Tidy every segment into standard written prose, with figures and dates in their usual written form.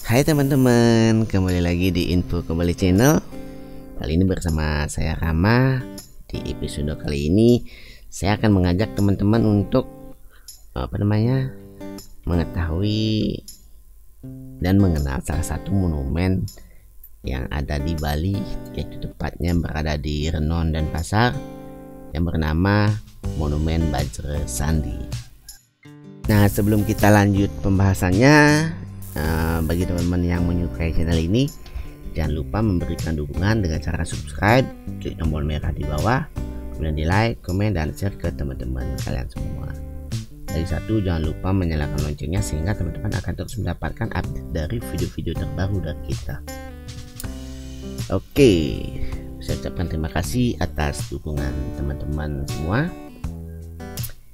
Hai teman-teman, kembali lagi di Info Kembali Channel. Kali ini bersama saya Rama. Di episode kali ini saya akan mengajak teman-teman untuk mengetahui dan mengenal salah satu monumen yang ada di Bali, yaitu tepatnya berada di Renon dan Pasar, yang bernama Monumen Bajra Sandi. Nah, sebelum kita lanjut pembahasannya, bagi teman-teman yang menyukai channel ini, jangan lupa memberikan dukungan dengan cara subscribe, klik tombol merah di bawah, kemudian di like, komen, dan share ke teman-teman kalian semua. Lagi satu, jangan lupa menyalakan loncengnya sehingga teman-teman akan terus mendapatkan update dari video-video terbaru dari kita. Oke, saya ucapkan terima kasih atas dukungan teman-teman semua.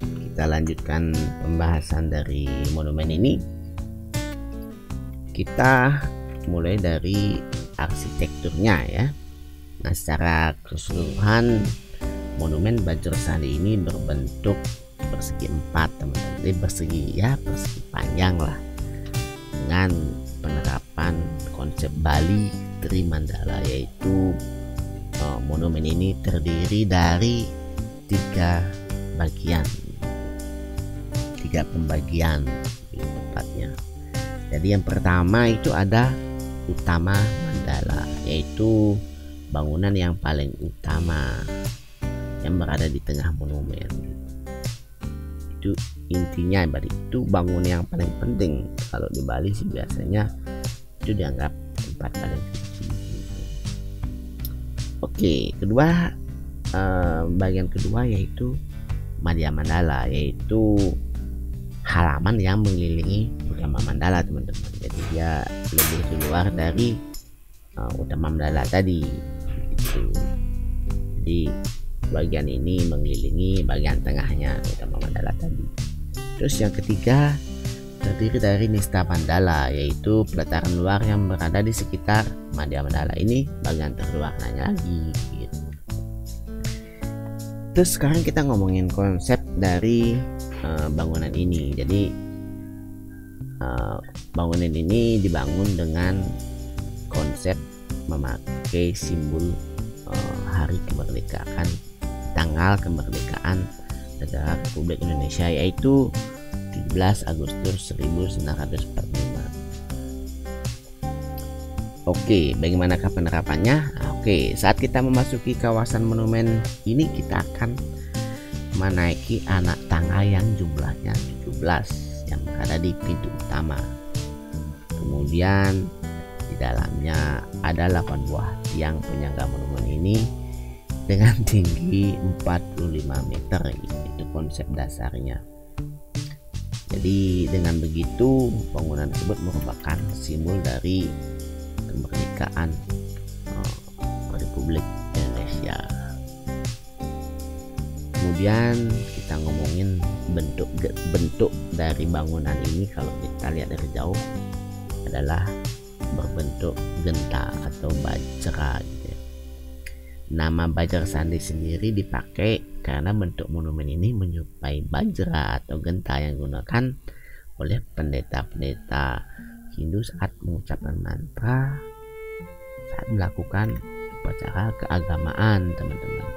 Kita lanjutkan pembahasan dari monumen ini. Kita mulai dari arsitekturnya ya. Nah, secara keseluruhan monumen Bajra Sandi ini berbentuk persegi empat, teman-teman. Jadi persegi panjang lah, dengan penerapan konsep Bali Trimandala, yaitu monumen ini terdiri dari tiga pembagian tepatnya. Jadi yang pertama itu ada utama mandala, yaitu bangunan yang paling utama yang berada di tengah monumen. Itu intinya, itu bangunan yang paling penting. Kalau di Bali sih biasanya itu dianggap tempat paling suci. Oke, kedua, bagian kedua yaitu Madhya Mandala, yaitu halaman yang mengelilingi utama mandala, teman-teman. Jadi dia lebih keluar dari utama mandala tadi gitu. Jadi bagian ini mengelilingi bagian tengahnya utama mandala tadi. Terus yang ketiga terdiri dari Nista Mandala, yaitu pelataran luar yang berada di sekitar Madhya Mandala. Ini bagian terluarnya lagi gitu. Terus sekarang kita ngomongin konsep dari bangunan ini. Jadi bangunan ini dibangun dengan konsep memakai simbol hari kemerdekaan, tanggal kemerdekaan negara Republik Indonesia, yaitu 17 Agustus 1945. Oke, bagaimanakah penerapannya? Oke, saat kita memasuki kawasan monumen ini, kita akan menaiki anak tangga yang jumlahnya 17 yang berada di pintu utama. Kemudian di dalamnya ada 8 buah tiang penyangga monumen ini dengan tinggi 45 meter. Itu konsep dasarnya. Jadi dengan begitu bangunan tersebut merupakan simbol dari kemerdekaan Republik Indonesia. Kemudian kita ngomongin bentuk dari bangunan ini. Kalau kita lihat dari jauh adalah berbentuk genta atau bajra gitu ya. Nama Bajra Sandi sendiri dipakai karena bentuk monumen ini menyerupai bajra atau genta yang digunakan oleh pendeta-pendeta Hindu saat mengucapkan mantra saat melakukan upacara keagamaan, teman-teman.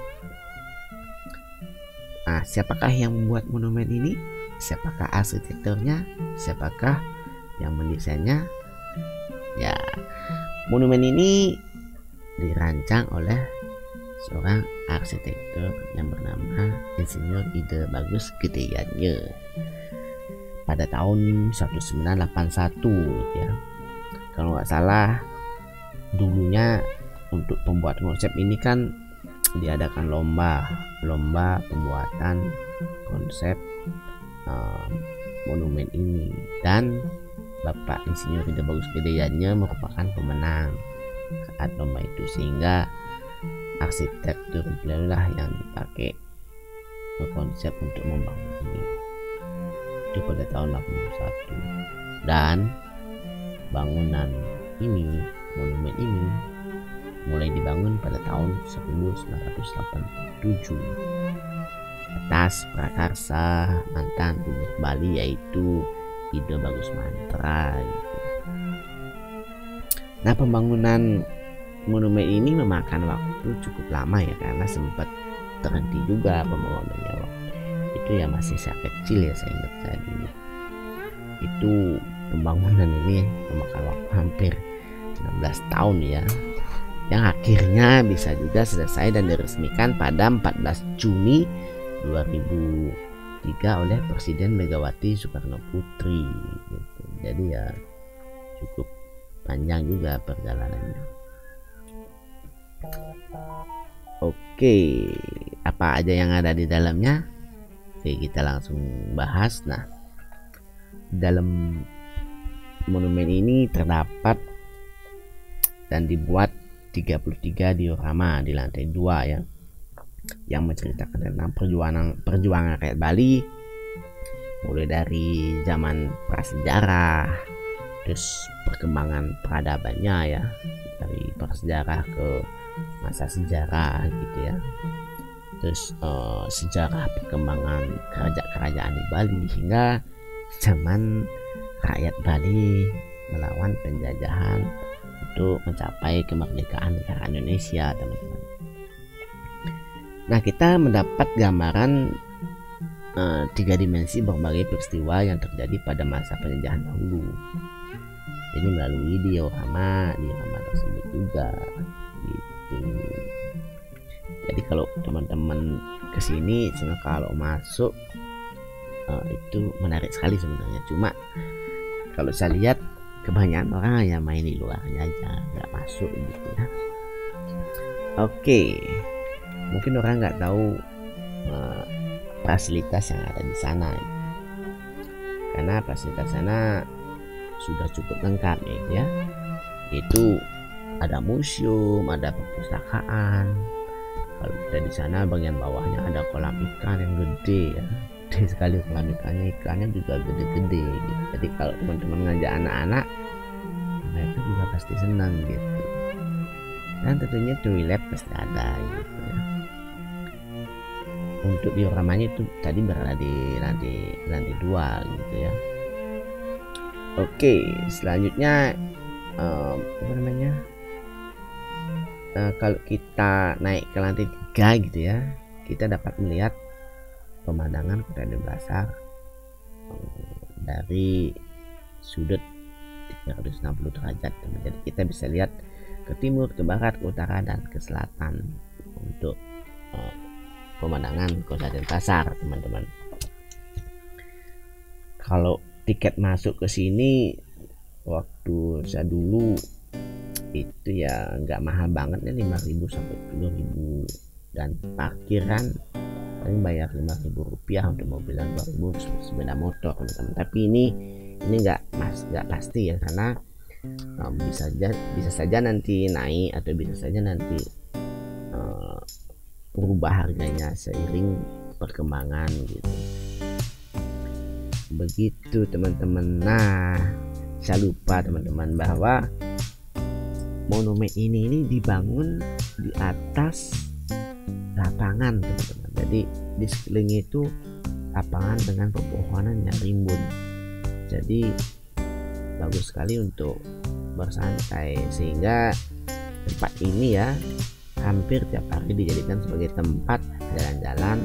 Nah, siapakah yang membuat monumen ini? Siapakah arsitekturnya? Siapakah yang mendesainnya? Ya, monumen ini dirancang oleh seorang arsitektur yang bernama Insinyur Ide Bagus Gedeyanya pada tahun 1981 ya. Kalau nggak salah, dulunya untuk pembuat konsep ini kan diadakan lomba pembuatan konsep monumen ini, dan Bapak Insinyur Ide Bagus Gedeyanya merupakan pemenang saat lomba itu, sehingga arsitektur beliau lah yang dipakai konsep untuk membangun ini. Itu pada tahun 81, dan bangunan ini, monumen ini mulai dibangun pada tahun 1987 atas prakarsa mantan Gubernur Bali, yaitu Ide Bagus Mantra gitu. Nah, pembangunan monumen ini memakan waktu cukup lama ya, karena sempat terhenti juga pembangunannya waktu itu ya, masih saya kecil ya, saya ingat saya dulu itu pembangunan ini memakan waktu hampir 16 tahun ya, yang akhirnya bisa juga selesai dan diresmikan pada 14 Juni 2003 oleh Presiden Megawati Soekarno Putri gitu. Jadi ya cukup panjang juga perjalanannya. Oke, apa aja yang ada di dalamnya? Oke, kita langsung bahas. Nah, dalam monumen ini terdapat dan dibuat 33 diorama di lantai 2 ya, yang menceritakan tentang perjuangan rakyat Bali mulai dari zaman prasejarah, terus perkembangan peradabannya ya, dari prasejarah ke masa sejarah gitu ya, terus sejarah perkembangan kerajaan di Bali hingga zaman rakyat Bali melawan penjajahan untuk mencapai kemerdekaan negara Indonesia, teman-teman. Nah, kita mendapat gambaran 3 dimensi berbagai peristiwa yang terjadi pada masa penjajahan dahulu. Jadi melalui diorama tersebut juga gitu. Jadi kalau teman-teman kesini, kalau masuk itu menarik sekali sebenarnya. Cuma kalau saya lihat kebanyakan orang yang main di luarnya aja, nggak masuk gitu ya. Oke, mungkin orang nggak tahu fasilitas yang ada di sana, karena fasilitas sana sudah cukup lengkap ya. Itu ada museum, ada perpustakaan. Kalau kita di sana bagian bawahnya ada kolam ikan yang gede ya, gede sekali kolam ikannya juga gede-gede gitu. Jadi kalau teman-teman ngajak anak-anak, mereka juga pasti senang gitu. Dan tentunya toilet pasti ada gitu ya. Untuk dioramanya itu tadi berada di lantai 2 gitu ya. Oke, selanjutnya kalau kita naik ke lantai 3 gitu ya, kita dapat melihat pemandangan Kota Denpasar dari sudut 360 derajat. Jadi kita bisa lihat ke timur, ke barat, ke utara, dan ke selatan untuk pemandangan Kota Denpasar, teman-teman. Kalau tiket masuk ke sini waktu saya dulu itu ya nggak mahal banget ya, 5.000 sampai 10.000, dan parkiran paling bayar 5.000 rupiah untuk mobil dan 2.000 sepeda motor, teman-teman. Tapi ini nggak pasti ya, karena bisa saja nanti naik atau bisa saja nanti berubah harganya seiring perkembangan gitu. Begitu teman-teman. Nah, saya lupa teman-teman bahwa monumen ini dibangun di atas lapangan, teman-teman. Jadi di sekelilingnya itu lapangan dengan pepohonan yang rimbun. Jadi bagus sekali untuk bersantai, sehingga tempat ini ya hampir tiap hari dijadikan sebagai tempat jalan-jalan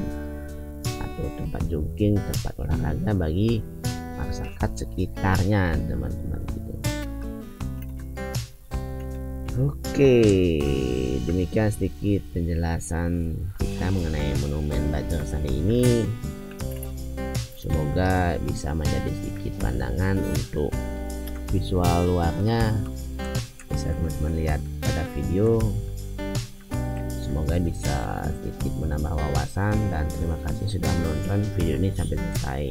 atau tempat jogging, tempat olahraga bagi masyarakat sekitarnya, teman-teman gitu. Oke, demikian sedikit penjelasan kita mengenai Monumen Batu Sari ini. Semoga bisa menjadi sedikit pandangan untuk visual luarnya, bisa teman-teman lihat pada video. Semoga bisa sedikit menambah wawasan, dan terima kasih sudah menonton video ini sampai selesai.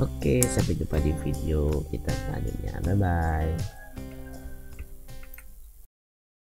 Oke, sampai jumpa di video kita selanjutnya. Bye bye.